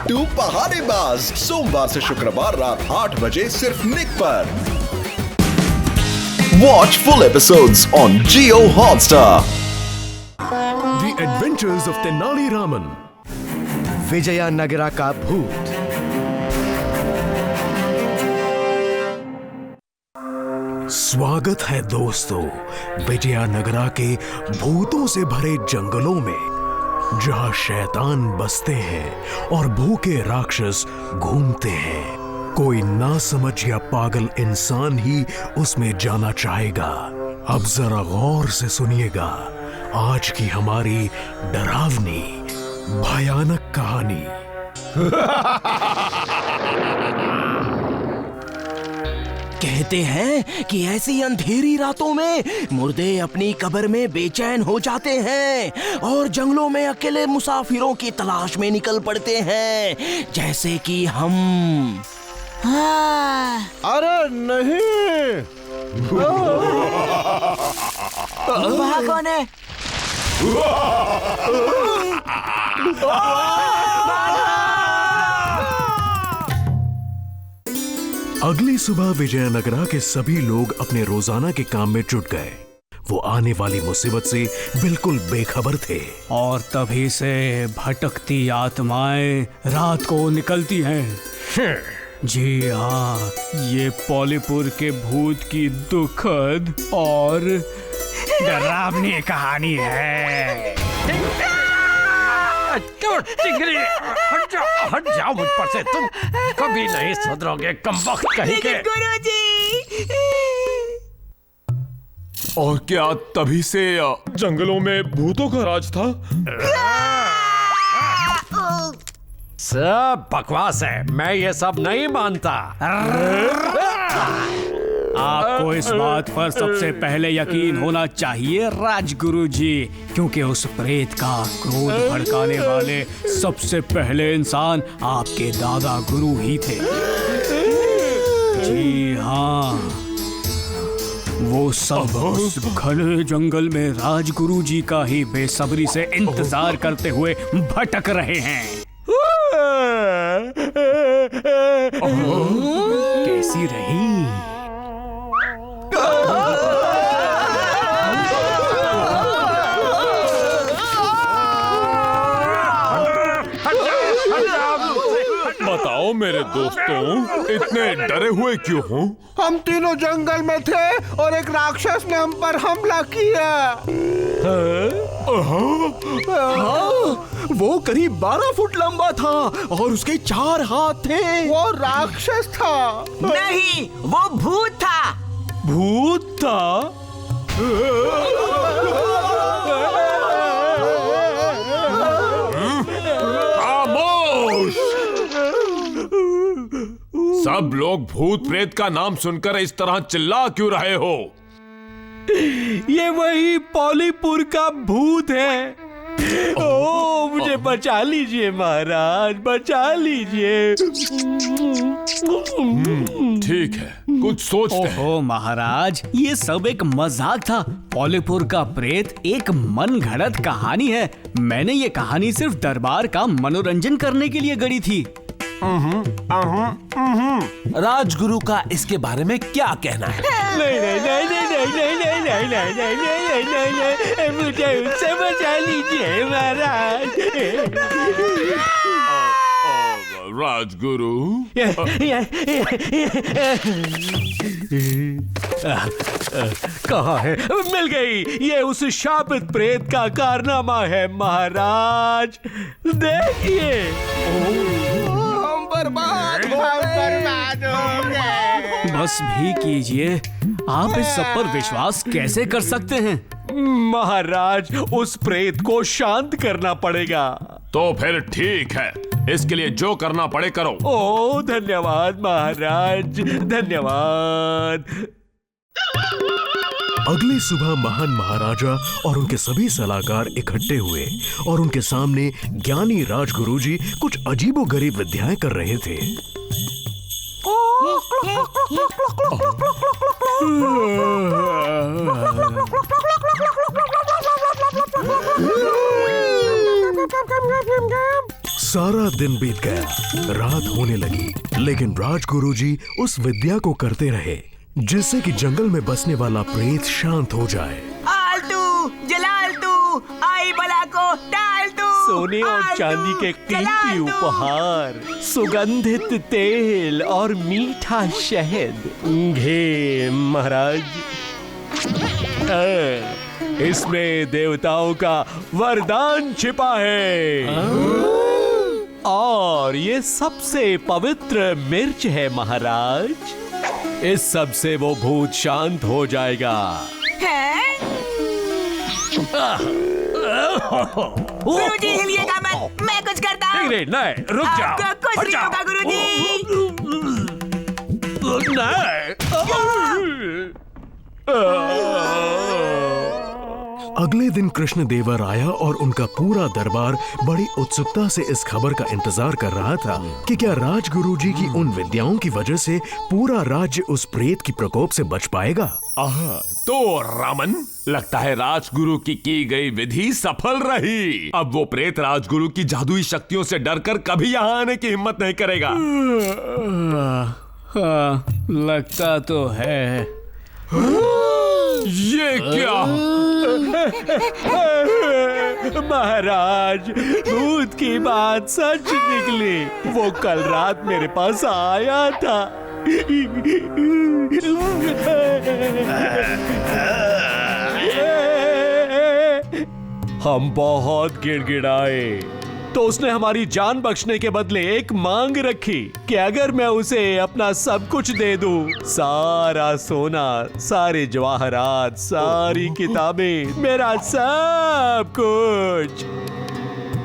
बिट्टू पहाड़ीबाज, सोमवार से शुक्रवार रात 8 बजे सिर्फ निक पर। Watch full episodes on Jio Hotstar. The Adventures of Tenali Raman. Vijayanagara का भूत। स्वागत है दोस्तों विजयनगरा के भूतों से भरे जंगलों में, जहां शैतान बसते हैं और भूखे राक्षस घूमते हैं। कोई नासमझ या पागल इंसान ही उसमें जाना चाहेगा। अब जरा गौर से सुनिएगा आज की हमारी डरावनी भयानक कहानी। कहते हैं कि ऐसी अंधेरी रातों में मुर्दे अपनी कब्र में बेचैन हो जाते हैं और जंगलों में अकेले मुसाफिरों की तलाश में निकल पड़ते हैं, जैसे कि हम। अरे नहीं, वहाँ कौन है? अगली सुबह विजयनगरा के सभी लोग अपने रोजाना के काम में जुट गए। वो आने वाली मुसीबत से बिल्कुल बेखबर थे। और तभी से भटकती आत्माएं रात को निकलती हैं। जी हाँ, ये पॉलीपुर के भूत की दुखद और डरावनी कहानी है। हट जाओ मुझ पर से, तुम कभी नहीं सुधरोगे कमबख्त कहीं के। और क्या तभी से जंगलों में भूतों का राज था? सब बकवास है, मैं ये सब नहीं मानता। आपको इस बात पर सबसे पहले यकीन होना चाहिए राजगुरु जी, क्योंकि उस प्रेत का क्रोध भड़काने वाले सबसे पहले इंसान आपके दादा गुरु ही थे। जी हाँ, वो सब उस घने जंगल में राजगुरु जी का ही बेसब्री से इंतजार करते हुए भटक रहे हैं। कैसी रही? बताओ मेरे दोस्तों, इतने डरे हुए क्यों हो? हम तीनों जंगल में थे और एक राक्षस ने हम पर हमला किया। वो करीब 12 फुट लंबा था और उसके 4 हाथ थे। वो राक्षस था। नहीं, वो भूत था। भूत था? खामोश! सब लोग भूत प्रेत का नाम सुनकर इस तरह चिल्ला क्यों रहे हो? ये वही पॉलीपुर का भूत है। ओ, मुझे बचा लीजिए महाराज, बचा लीजिए। ठीक है, कुछ सोचते हैं। ओहो महाराज, ये सब एक मजाक था। पॉलीपुर का प्रेत एक मन घड़त कहानी है। मैंने ये कहानी सिर्फ दरबार का मनोरंजन करने के लिए गढ़ी थी। राजगुरु का इसके बारे में क्या कहना है? नहीं नहीं नहीं नहीं नहीं नहीं नहीं नहीं नहीं नहीं नहीं नहीं नहीं, मुझे उससे बचा लीजिए महाराज। राजगुरु, कहाँ है? मिल गई। ये उस शापित प्रेत का कारनामा है महाराज। देखिए, हम बर्बाद हो गए। बस भी कीजिए। आप इस सब पर विश्वास कैसे कर सकते हैं? महाराज, उस प्रेत को शांत करना पड़ेगा। तो फिर ठीक है, इसके लिए जो करना पड़े करो। ओ धन्यवाद महाराज, धन्यवाद। अगली सुबह महान महाराजा और उनके सभी सलाहकार इकट्ठे हुए और उनके सामने ज्ञानी राजगुरु जी कुछ अजीबोगरीब विद्याएं कर रहे थे। सारा दिन बीत गया, रात होने लगी, लेकिन राजगुरुजी उस विद्या को करते रहे जिससे कि जंगल में बसने वाला प्रेत शांत हो जाए। आलतू, जलालतू, आई बला को टालतू। सोने और चांदी के कीमती उपहार, सुगंधित तेल और मीठा शहद। घे महाराज, इसमें देवताओं का वरदान छिपा है। और ये सबसे पवित्र मिर्च है महाराज। इस सब से वो भूत शांत हो जाएगा। गुरुजी हिलिएगा मत, मैं कुछ करता हूँ। नहीं, रुक जाओ। आपको कुछ नहीं होगा गुरुजी। अगले दिन कृष्णदेवर आया और उनका पूरा दरबार बड़ी उत्सुकता से इस खबर का इंतजार कर रहा था कि क्या राजगुरुजी की उन विद्याओं की वजह से पूरा राज्य उस प्रेत की प्रकोप से बच पाएगा। तो रामन, लगता है राजगुरु की गई विधि सफल रही। अब वो प्रेत राजगुरु की जादुई शक्तियों से डरकर कभी यहाँ आने की हिम्मत नहीं करेगा। हाँ, लगता तो है। ये क्या? महाराज, भूत की बात सच निकली। वो कल रात मेरे पास आया था। हम बहुत गिड़गिड़ाए तो उसने हमारी जान बख्शने के बदले एक मांग रखी कि अगर मैं उसे अपना सब कुछ दे दूं, सारा सोना, सारे जवाहरात, सारी किताबें, मेरा सब कुछ,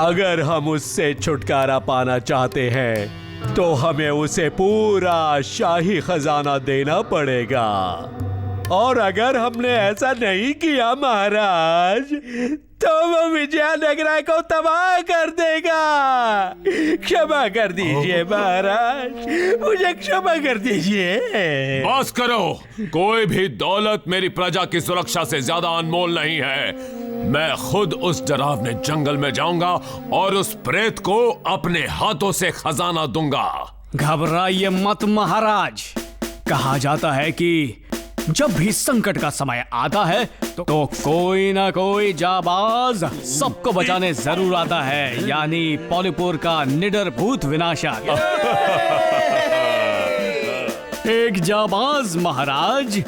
अगर हम उससे छुटकारा पाना चाहते हैं तो हमें उसे पूरा शाही खजाना देना पड़ेगा। और अगर हमने ऐसा नहीं किया महाराज, तो वो विजयनगरा को तबाह कर देगा। क्षमा कर दीजिए महाराज, मुझे क्षमा कर दीजिए। बस करो, कोई भी दौलत मेरी प्रजा की सुरक्षा से ज्यादा अनमोल नहीं है। मैं खुद उस डरावने जंगल में जाऊंगा और उस प्रेत को अपने हाथों से खजाना दूंगा। घबराइए मत महाराज। कहा जाता है कि जब भी संकट का समय आता है तो कोई ना कोई जाबाज सबको बचाने जरूर आता है, यानी पॉलीपुर का निडर भूत विनाशक। एक जाबाज महाराज,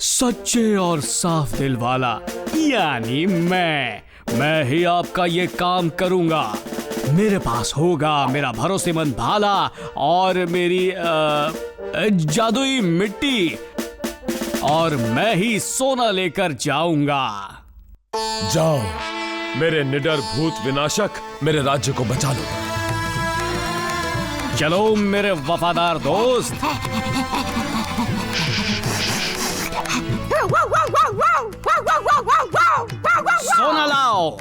सच्चे और साफ दिल वाला, यानी मैं ही आपका ये काम करूंगा। मेरे पास होगा मेरा भरोसेमंद भाला और मेरी जादुई मिट्टी, और मैं ही सोना लेकर जाऊंगा। जाओ मेरे निडर भूत विनाशक, मेरे राज्य को बचा लो। चलो मेरे वफादार दोस्त। सोना लाओ।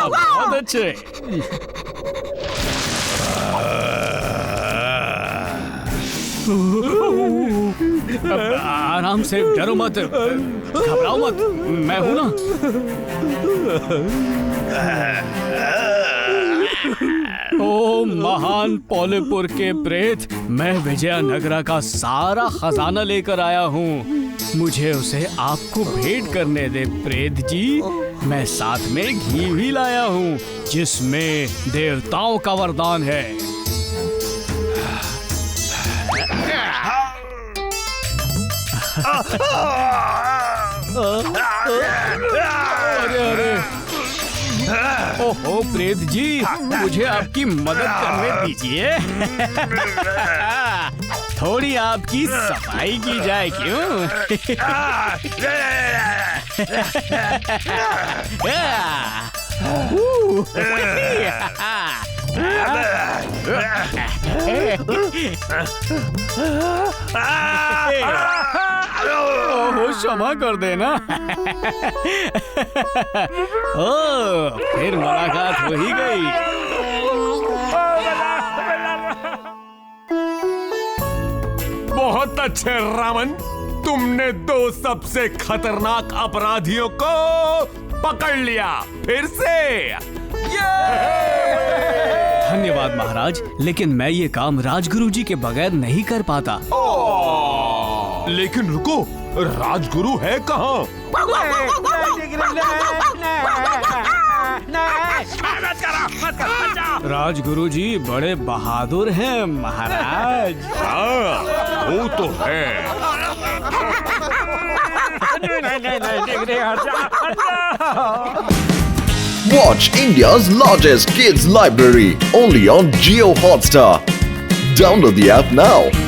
बहुत अच्छे। आराम से, डरो मत, घबराओ मत, मैं हूं ना। ओ महान पॉलीपुर के प्रेत, मैं विजयनगरा का सारा खजाना लेकर आया हूँ। मुझे उसे आपको भेंट करने दे प्रेत जी। मैं साथ में घी भी लाया हूँ जिसमें देवताओं का वरदान है। अरे अरे, ओहो प्रेत जी, मुझे आपकी मदद करने दीजिए। थोड़ी आपकी सफाई की जाए क्यों? ओहो, क्षमा कर देना। ओ, फिर मुलाकात हो ही गई। बहुत अच्छे रामन, तुमने दो सबसे खतरनाक अपराधियों को पकड़ लिया फिर से। धन्यवाद महाराज, लेकिन मैं ये काम राजगुरु जी के बगैर नहीं कर पाता। लेकिन रुको, राजगुरु है कहाँ? राजगुरु जी बड़े बहादुर हैं महाराज। हाँ, वो तो है। Watch India's largest kids library only on Jio Hotstar. Download the app now.